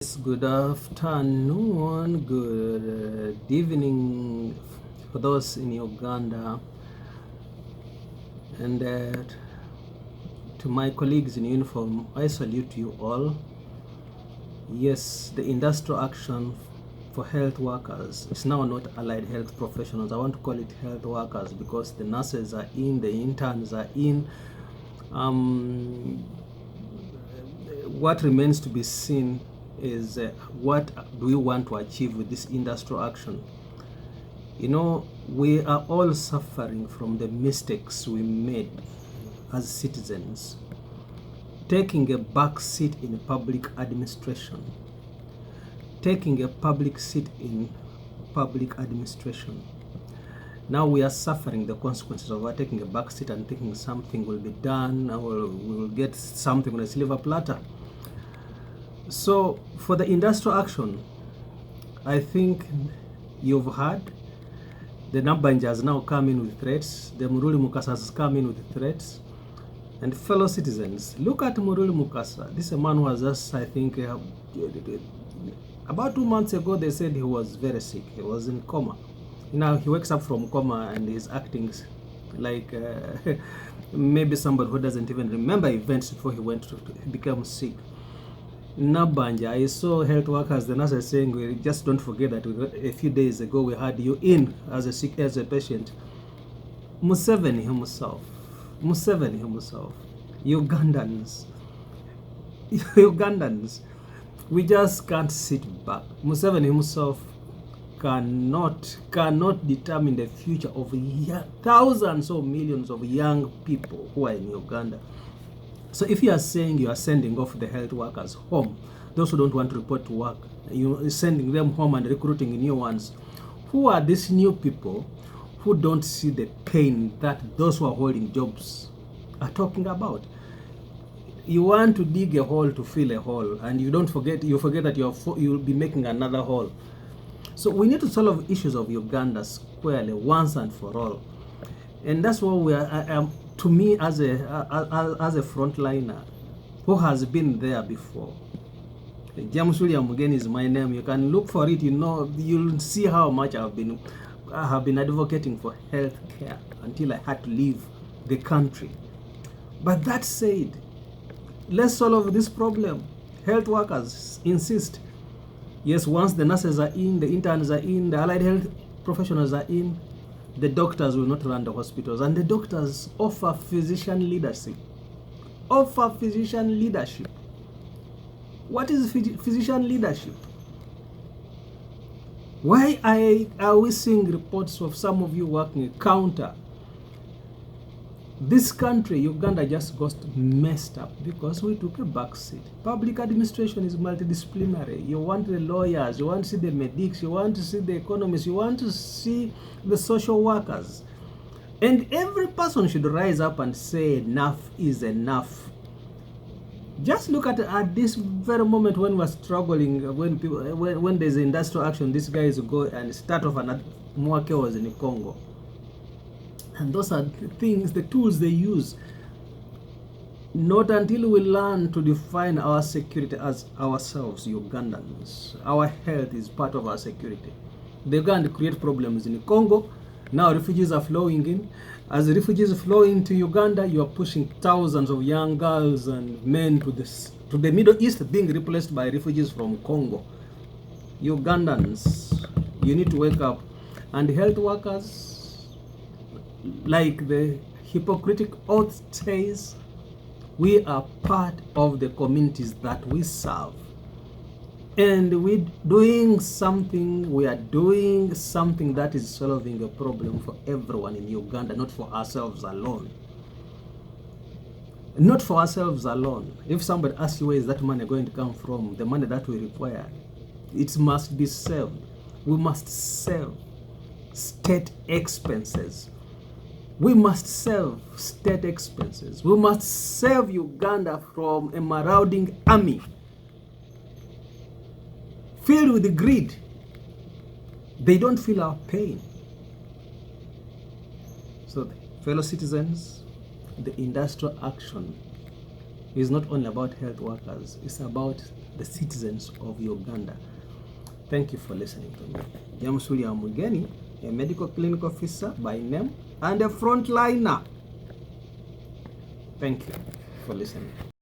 Yes, good afternoon, good evening for those in Uganda, and to my colleagues in uniform, I salute you all. Yes, the industrial action for health workers is now not allied health professionals. I want to call it health workers because the nurses are in, the interns are in. Um, what remains to be seen is what do we want to achieve with this industrial action. You know, we are all suffering from the mistakes we made as citizens, taking a back seat in public administration, taking a public seat in public administration. Now we are suffering the consequences of our taking a back seat and thinking something will be done, or we'll get something on a silver platter. So for the industrial action, I think you've heard the Nabanja has now come in with threats, the Muruli Mukasa has come in with threats, and fellow citizens, look at Muruli Mukasa. This is a man who was just, I think, about 2 months ago, they said he was very sick. He was in coma. Now he wakes up from coma and he's acting like maybe somebody who doesn't even remember events before he became sick. Nabanja, I saw health workers, the nurses saying, we just don't forget that a few days ago we had you in as a patient. Museveni himself, Ugandans, Ugandans, we just can't sit back. Museveni himself cannot determine the future of thousands or millions of young people who are in Uganda. So if you are saying you are sending off the health workers home, those who don't want to report to work, you're sending them home and recruiting new ones, who are these new people who don't see the pain that those who are holding jobs are talking about? You want to dig a hole to fill a hole, and you forget that you'll be making another hole. So we need to solve issues of Uganda squarely once and for all. And that's what we are, to me, as a frontliner who has been there before. James William Mugen is my name. You can look for it. You'll see how much I have been advocating for health care until I had to leave the country. But that said, let's solve this problem. Health workers insist. Yes, once the nurses are in, the interns are in, the allied health professionals are in, the doctors will not run the hospitals, and the doctors offer physician leadership. What is physician leadership? Why are we seeing reports of some of you working a counter? This country, Uganda, just got messed up because we took a back seat. Public administration is multidisciplinary. You want the lawyers, you want to see the medics, you want to see the economists, you want to see the social workers. And every person should rise up and say enough is enough. Just look at this very moment when we're struggling, when there's industrial action, these guys go and start off another more chaos in Congo. And those are the things, the tools they use. Not until we learn to define our security as ourselves, Ugandans. Our health is part of our security. They're going to create problems in Congo. Now refugees are flowing in. As the refugees flow into Uganda, you are pushing thousands of young girls and men to the Middle East, being replaced by refugees from Congo. Ugandans, you need to wake up. And health workers, like the hypocritic oath says, we are part of the communities that we serve. And we are doing something that is solving a problem for everyone in Uganda, not for ourselves alone. Not for ourselves alone. If somebody asks you where is that money going to come from, the money that we require, it must be saved. We must save state expenses. We must save state expenses. We must save Uganda from a marauding army filled with greed. They don't feel our pain. So, fellow citizens, the industrial action is not only about health workers, it's about the citizens of Uganda. Thank you for listening to me. James William Mugeni, a medical clinic officer by name and a frontliner. Thank you for listening.